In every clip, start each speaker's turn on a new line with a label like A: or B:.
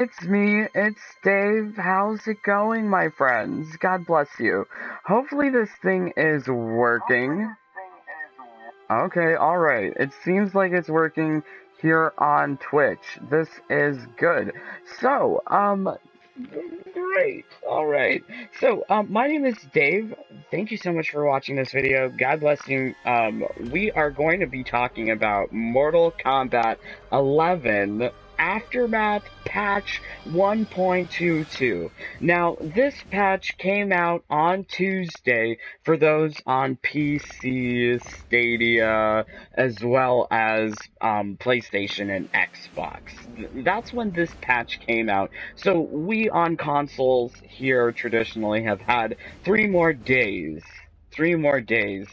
A: It's me, it's Dave. How's it going, my friends? God bless you. Hopefully this thing is working. Okay, alright. It seems like it's working here on Twitch. This is good. So, great. Alright. So, my name is Dave. Thank you so much for watching this video. God bless you. We are going to be talking about Mortal Kombat 11 Aftermath Patch 1.22. Now, this patch came out on Tuesday for those on PC, Stadia, as well as PlayStation and Xbox. That's when this patch came out. So we on consoles here traditionally have had 3 more days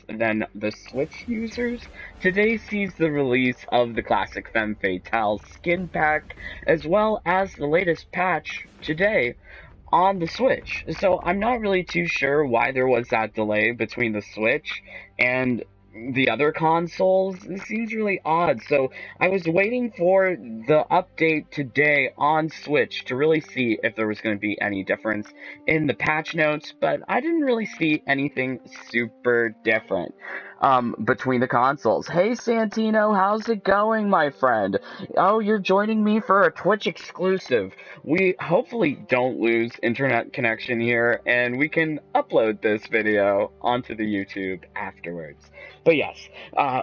A: than the Switch users. Today sees the release of the classic Femme Fatale skin pack, as well as the latest patch today on the Switch. So I'm not really too sure why there was that delay between the Switch and the other consoles. It seems really odd. So I was waiting for the update today on Switch to really see if there was going to be any difference in the patch notes, but I didn't really see anything super different between the consoles. Hey Santino, how's it going, my friend? Oh, you're joining me for a Twitch exclusive. We hopefully don't lose internet connection here, and we can upload this video onto the YouTube afterwards. But yes,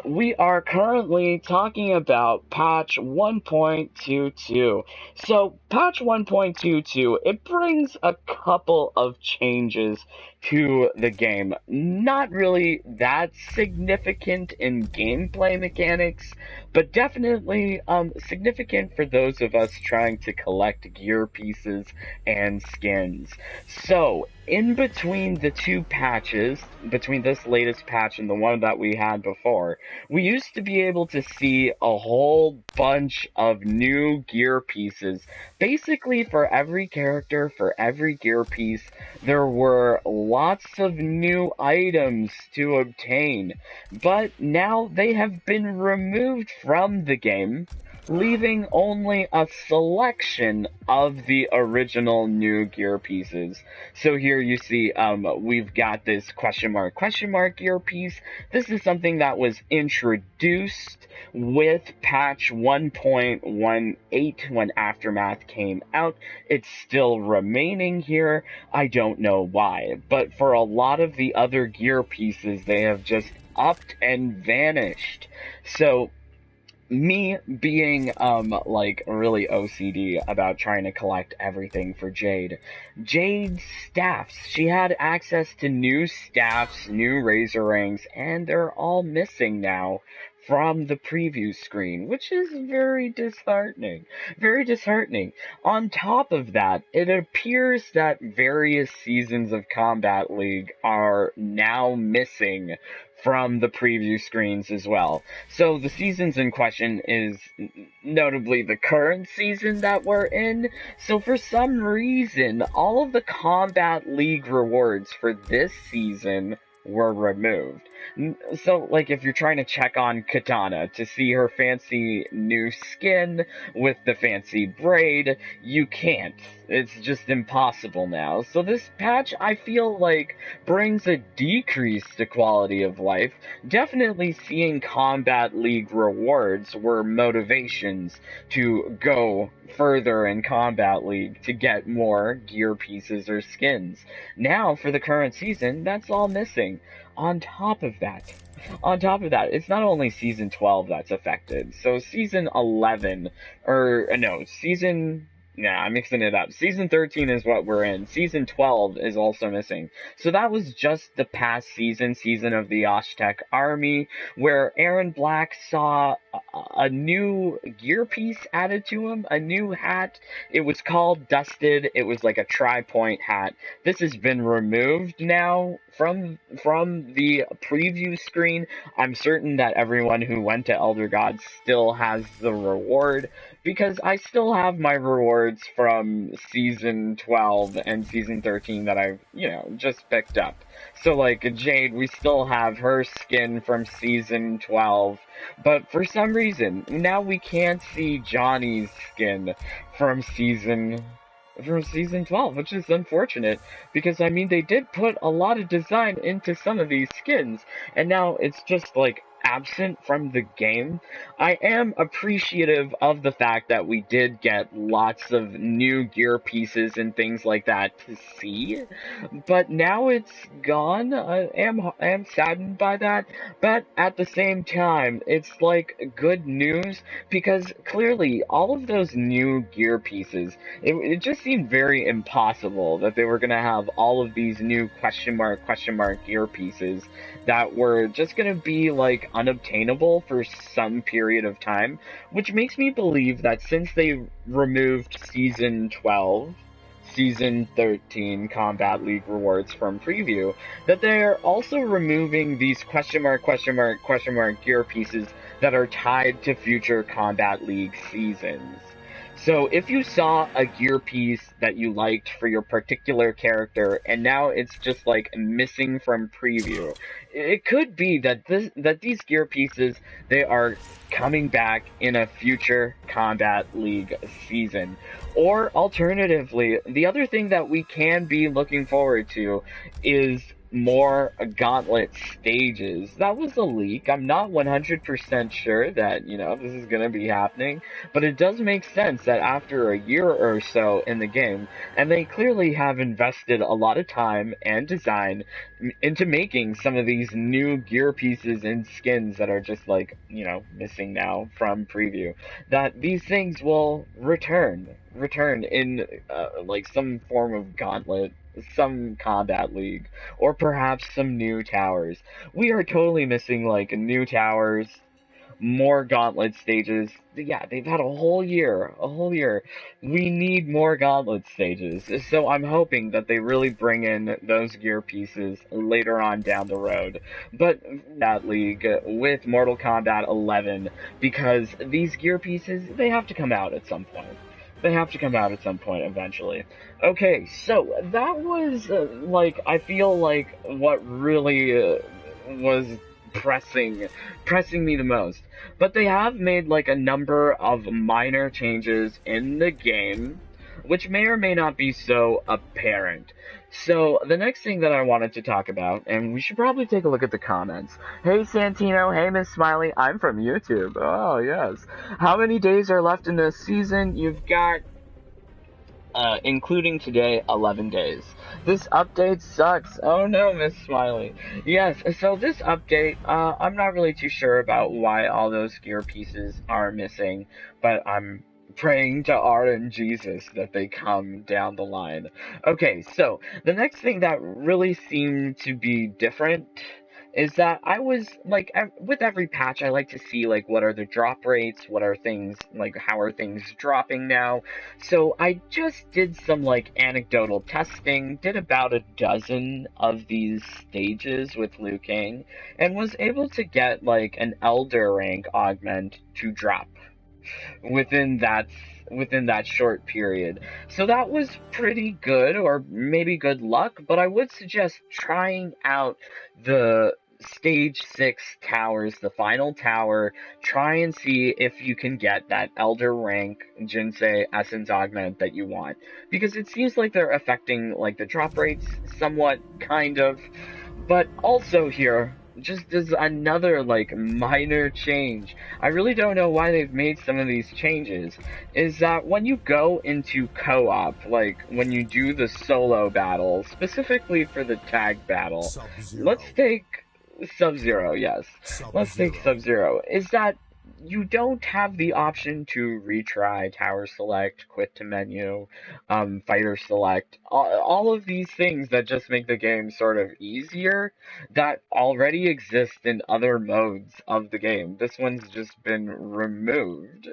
A: we are currently talking about patch 1.22. So, patch 1.22, it brings a couple of changes to the game. Not really that significant in gameplay mechanics, but definitely significant for those of us trying to collect gear pieces and skins. So, in between the two patches, between this latest patch and the one that we had before, we used to be able to see a whole bunch of new gear pieces. Basically, for every character, for every gear piece, there were lots of new items to obtain. But now they have been removed from the game, leaving only a selection of the original new gear pieces. So here you see, we've got this question mark gear piece. This is something that was introduced with patch 1.18 when Aftermath came out. It's still remaining here. I don't know why, but for a lot of the other gear pieces, they have just upped and vanished. So, me being, like, really OCD about trying to collect everything for Jade's staffs. She had access to new staffs, new razor rings, and they're all missing now from the preview screen, which is very disheartening. Very disheartening. On top of that, it appears that various seasons of Combat League are now missing from the preview screens as well. So the seasons in question is notably the current season that we're in. So for some reason, all of the Combat League rewards for this season were removed. So, like, if you're trying to check on Kitana to see her fancy new skin with the fancy braid, you can't. It's just impossible now. So this patch, I feel like, brings a decrease to quality of life. Definitely seeing Combat League rewards were motivations to go further in Combat League to get more gear pieces or skins. Now, for the current season, that's all missing. On top of that, it's not only Season 12 that's affected. So Season 11, I'm mixing it up. Season 13 is what we're in. Season 12 is also missing. So that was just the past season of the Aztec Army, where Aaron Black saw a new gear piece added to him, a new hat. It was called Dusted. It was like a tri-point hat. This has been removed now from the preview screen. I'm certain that everyone who went to Elder Gods still has the reward, because I still have my rewards from Season 12 and Season 13 that I've, just picked up. So, like, Jade, we still have her skin from Season 12, but for some reason, now we can't see Johnny's skin from Season 12, which is unfortunate, because, I mean, they did put a lot of design into some of these skins, and now it's just, like, absent from the game. I am appreciative of the fact that we did get lots of new gear pieces and things like that to see, but now it's gone. I am saddened by that, but at the same time, it's like good news, because clearly all of those new gear pieces, it just seemed very impossible that they were going to have all of these new question mark gear pieces that were just going to be like unobtainable for some period of time, which makes me believe that since they removed Season 12, Season 13 Combat League rewards from preview, that they're also removing these question mark gear pieces that are tied to future Combat League seasons. So if you saw a gear piece that you liked for your particular character, and now it's just like missing from preview, it could be that these gear pieces, they are coming back in a future Combat League season. Or alternatively, the other thing that we can be looking forward to is more gauntlet stages. That was a leak. I'm not 100% sure that, this is going to be happening, but it does make sense that after a year or so in the game, and they clearly have invested a lot of time and design into making some of these new gear pieces and skins that are just like, missing now from preview, that these things will return in like some form of gauntlet, some Combat League, or perhaps some new towers. We are totally missing like new towers, more gauntlet stages. Yeah, they've had a whole year. We need more gauntlet stages. So I'm hoping that they really bring in those gear pieces later on down the road. But that league with Mortal Kombat 11, because these gear pieces, they have to come out at some point. Eventually. Okay, so that was, I feel like what really was pressing me the most. But they have made, a number of minor changes in the game, which may or may not be so apparent. So, the next thing that I wanted to talk about, and we should probably take a look at the comments. Hey Santino, hey Miss Smiley, I'm from YouTube. Oh, yes. How many days are left in this season? You've got, including today, 11 days. This update sucks. Oh no, Miss Smiley. Yes, so this update, I'm not really too sure about why all those gear pieces are missing, but I'm praying to Art and Jesus that they come down the line. Okay, so the next thing that really seemed to be different is that I was, with every patch, I like to see, what are the drop rates, what are things, how are things dropping now. So I just did some, anecdotal testing, did about a dozen of these stages with Liu Kang, and was able to get, an Elder rank augment to drop within that short period. So that was pretty good, or maybe good luck, but I would suggest trying out the Stage 6 towers, the final tower. Try and see if you can get that Elder rank Jinsei Essence augment that you want, because it seems like they're affecting the drop rates somewhat, kind of. But also here, just as another minor change, I really don't know why they've made some of these changes, is that when you go into co-op, when you do the solo battle, specifically for the tag battle, let's take Sub-Zero, yes. Let's take Sub-Zero. Is that you don't have the option to retry Tower Select, Quit to Menu, Fighter Select, all of these things that just make the game sort of easier, that already exist in other modes of the game. This one's just been removed.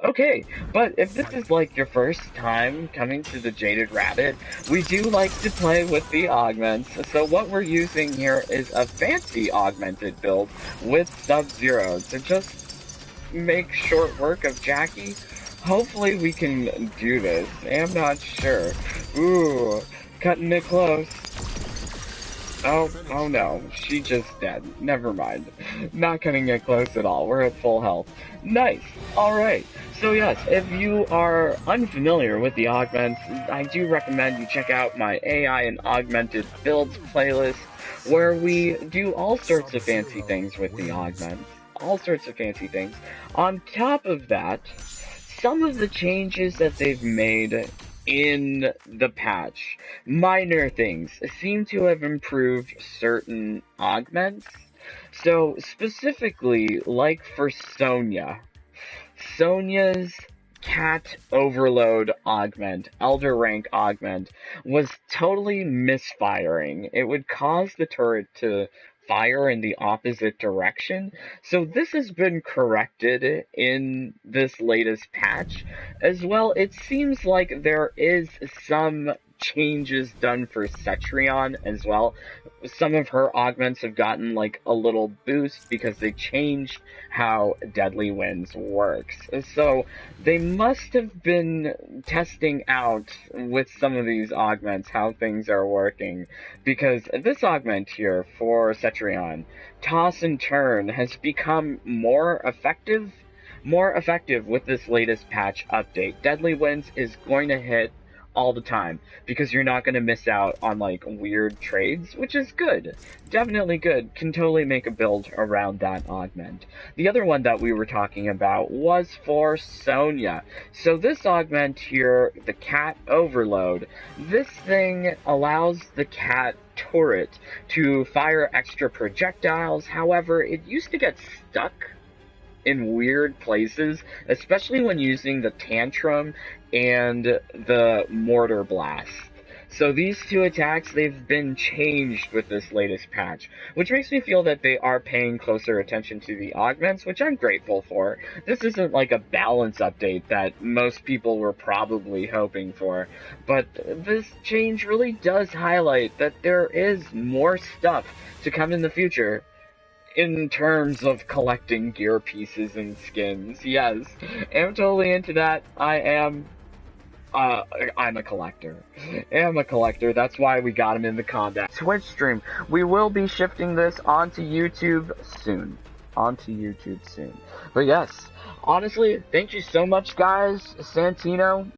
A: Okay, but if this is your first time coming to the Jaded Rabbit, we do like to play with the augments. So what we're using here is a fancy augmented build with Sub-Zero to just make short work of Jacqui. Hopefully we can do this. I'm not sure. Ooh, cutting it close. Oh no, she just dead. Never mind. Not cutting it close at all. We're at full health. Nice. Alright. So yes, if you are unfamiliar with the augments, I do recommend you check out my AI and augmented builds playlist, where we do all sorts of fancy things with the augments. All sorts of fancy things. On top of that, some of the changes that they've made in the patch, minor things, seem to have improved certain augments. So specifically, like for Sonya's Cat Overload augment, Elder Rank augment, was totally misfiring. It would cause the turret to fire in the opposite direction. So this has been corrected in this latest patch. As well, it seems like there is some changes done for Cetrion as well. Some of her augments have gotten like a little boost because they changed how Deadly Winds works. So they must have been testing out with some of these augments how things are working, because this augment here for Cetrion, Toss and Turn, has become more effective with this latest patch update. Deadly Winds is going to hit all the time, because you're not going to miss out on like weird trades, which is good. Definitely good. Can totally make a build around that augment. The other one that we were talking about was for Sonya. So this augment here, the Cat Overload, this thing allows the cat turret to fire extra projectiles. However, it used to get stuck in weird places, especially when using the Tantrum and the Mortar Blast. So these two attacks, they've been changed with this latest patch, which makes me feel that they are paying closer attention to the augments, which I'm grateful for. This isn't like a balance update that most people were probably hoping for, but this change really does highlight that there is more stuff to come in the future in terms of collecting gear pieces and skins. Yes, I'm totally into that. I'm a collector. I'm a collector. That's why we got him in the combat Twitch stream. We will be shifting this onto YouTube soon. But yes, honestly, thank you so much, guys. Santino,